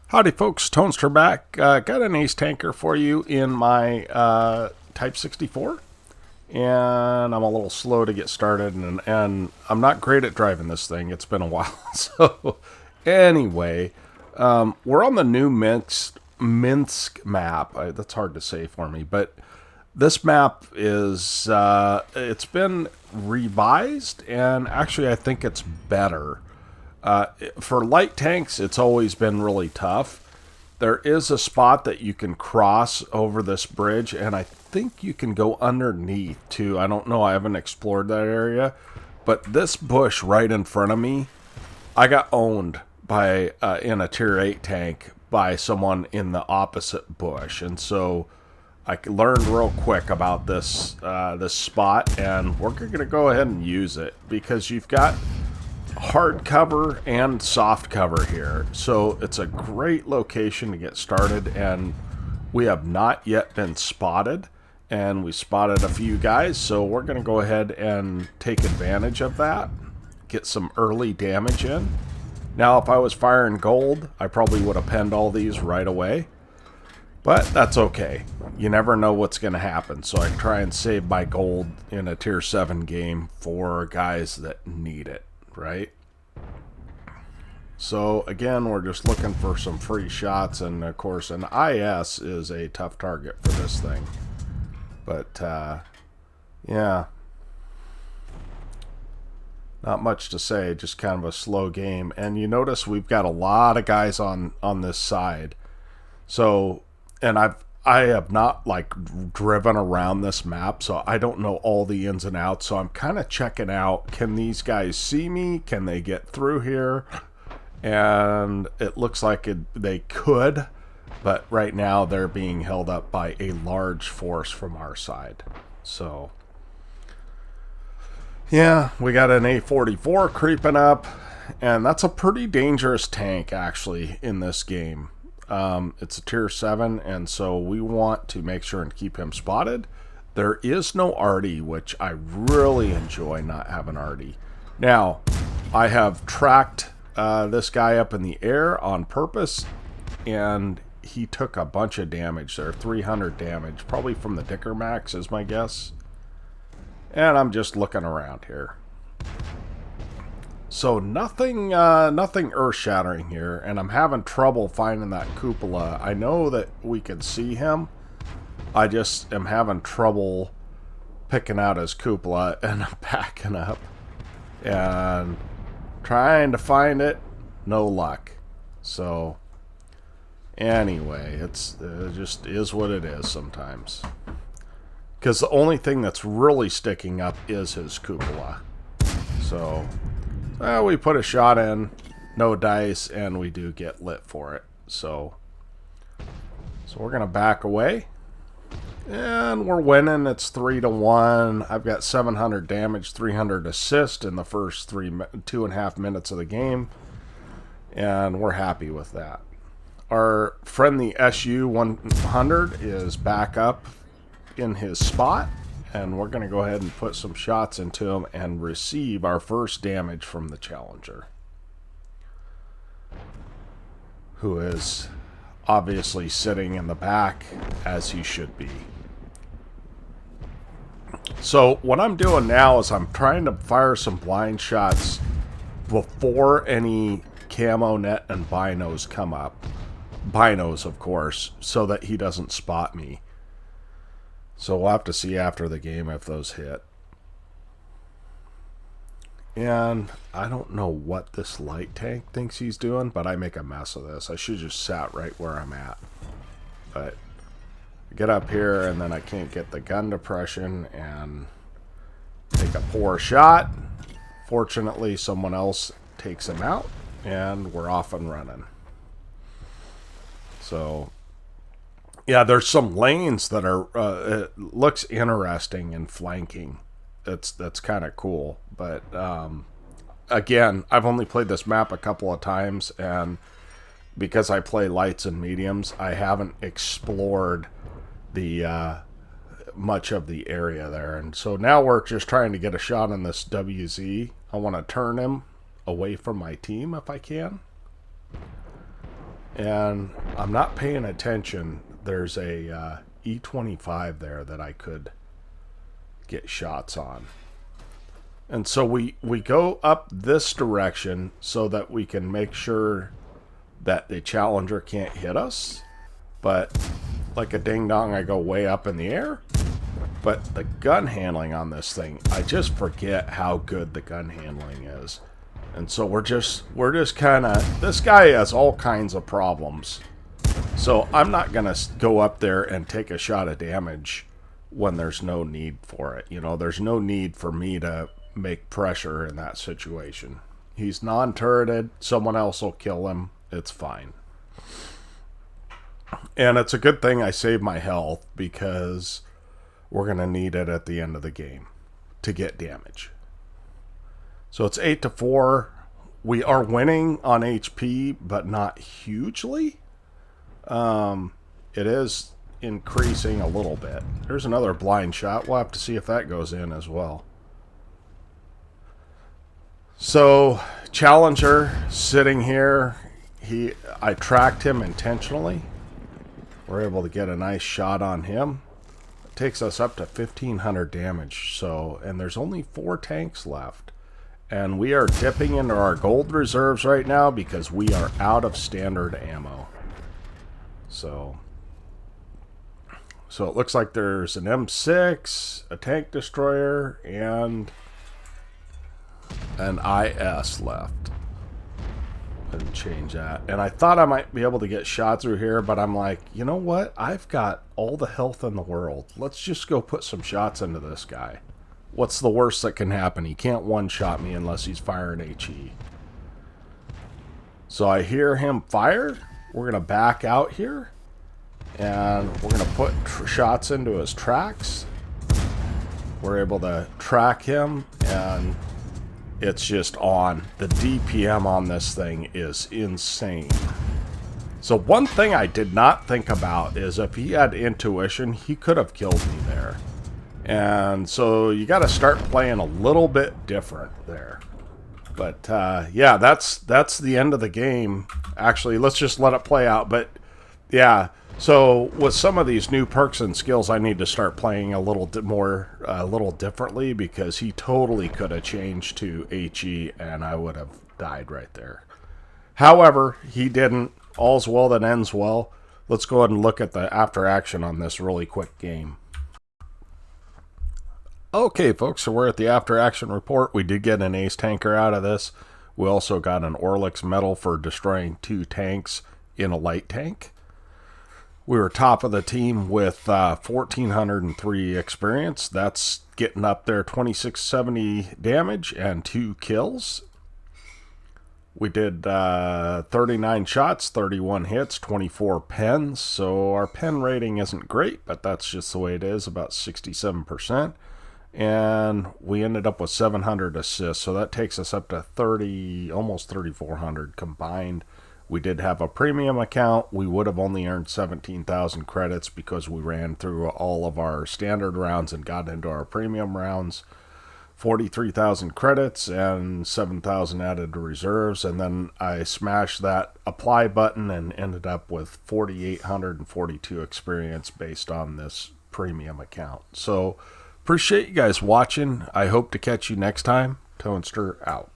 Howdy folks, Tonester back. Got an ace tanker for you in my Type 64. And I'm a little slow to get started, and I'm not great at driving this thing. It's been a while. So anyway, we're on the new Minsk map. That's hard to say for me, but this map is, it's been revised, and actually I think it's better. For light tanks, it's always been really tough. There is a spot that you can cross over this bridge, and I think you can go underneath too. I don't know. I haven't explored that area. But this bush right in front of me, I got owned by in a tier 8 tank by someone in the opposite bush. And so I learned real quick about this spot, and we're going to go ahead and use it because you've got hard cover and soft cover here, so it's a great location to get started. And we have not yet been spotted, and we spotted a few guys, so we're going to go ahead and take advantage of that, get some early damage in. Now if I was firing gold, I probably would have penned all these right away, but that's okay. You never know what's going to happen, so I try and save my gold in a tier 7 game for guys that need it, right? So again, we're just looking for some free shots, and of course an IS is a tough target for this thing. But yeah, not much to say, just kind of a slow game. And you notice we've got a lot of guys on this side. So, and I have not like driven around this map, so I don't know all the ins and outs. So I'm kind of checking out, can these guys see me? Can they get through here? And it looks like they could, but right now they're being held up by a large force from our side. So yeah, we got an A44 creeping up, and that's a pretty dangerous tank actually in this game. It's a tier 7, and so we want to make sure and keep him spotted. There is no arty, which I really enjoy not having arty. Now, I have tracked this guy up in the air on purpose, and he took a bunch of damage there, 300 damage, probably from the Dicker Max is my guess. And I'm just looking around here. So nothing earth-shattering here, and I'm having trouble finding that cupola. I know that we can see him. I just am having trouble picking out his cupola, and I'm backing up and trying to find it. No luck. So anyway, it just is what it is sometimes. Because the only thing that's really sticking up is his cupola. So we put a shot in, no dice, and we do get lit for it. So we're going to back away. And we're winning. It's 3-1. I've got 700 damage, 300 assist in the first 2.5 minutes of the game. And we're happy with that. Our friend, the SU-100, is back up in his spot. And we're going to go ahead and put some shots into him and receive our first damage from the Challenger, who is obviously sitting in the back, as he should be. So what I'm doing now is I'm trying to fire some blind shots before any camo net and binos come up. Binos, of course, so that he doesn't spot me. So we'll have to see after the game if those hit. And I don't know what this light tank thinks he's doing, but I make a mess of this. I should just sat right where I'm at. But I get up here, and then I can't get the gun depression and take a poor shot. Fortunately, someone else takes him out, and we're off and running. So yeah, there's some lanes that are it looks interesting in flanking. That's kind of cool. But again, I've only played this map a couple of times, and because I play lights and mediums, I haven't explored the much of the area there. And so now we're just trying to get a shot on this WZ. I want to turn him away from my team if I can. and I'm not paying attention. There's a E25 there that I could get shots on. And so we go up this direction so that we can make sure that the Challenger can't hit us. But like a ding-dong, I go way up in the air. But the gun handling on this thing, I just forget how good the gun handling is. And so we're just kind of, this guy has all kinds of problems. So I'm not going to go up there and take a shot of damage when there's no need for it. You know, there's no need for me to make pressure in that situation. He's non-turreted. Someone else will kill him. It's fine. And it's a good thing I saved my health, because we're going to need it at the end of the game to get damage. So it's 8-4. We are winning on HP, but not hugely. It is increasing a little bit. There's another blind shot. We'll have to see if that goes in as well. So Challenger sitting here, I tracked him intentionally. We're able to get a nice shot on him. It takes us up to 1,500 damage. So, and there's only 4 tanks left. And we are dipping into our gold reserves right now because we are out of standard ammo. So it looks like there's an M6, a tank destroyer, and an IS left. And change that. And I thought I might be able to get shot through here, but I'm like, you know what? I've got all the health in the world. Let's just go put some shots into this guy. What's the worst that can happen? He can't one-shot me unless he's firing HE. So I hear him fire. We're going to back out here. And we're going to put shots into his tracks. We're able to track him. And it's just on. The DPM on this thing is insane. So one thing I did not think about is if he had intuition, he could have killed me there. And so you got to start playing a little bit different there. But yeah, that's the end of the game. Actually, let's just let it play out. But yeah, so with some of these new perks and skills, I need to start playing a little differently, because he totally could have changed to HE and I would have died right there. However, he didn't. All's well that ends well. Let's go ahead and look at the after action on this really quick game. Okay, folks, so we're at the after action report. We did get an ace tanker out of this. We also got an Orlix medal for destroying 2 tanks in a light tank. We were top of the team with 1,403 experience. That's getting up there, 2670 damage and 2 kills. We did 39 shots, 31 hits, 24 pens. So our pen rating isn't great, but that's just the way it is, about 67%. And we ended up with 700 assists, so that takes us up to 30, almost 3,400 combined. We did have a premium account. We would have only earned 17,000 credits because we ran through all of our standard rounds and got into our premium rounds. 43,000 credits and 7,000 added to reserves, and then I smashed that apply button and ended up with 4,842 experience based on this premium account. So appreciate you guys watching. I hope to catch you next time. Toadster out.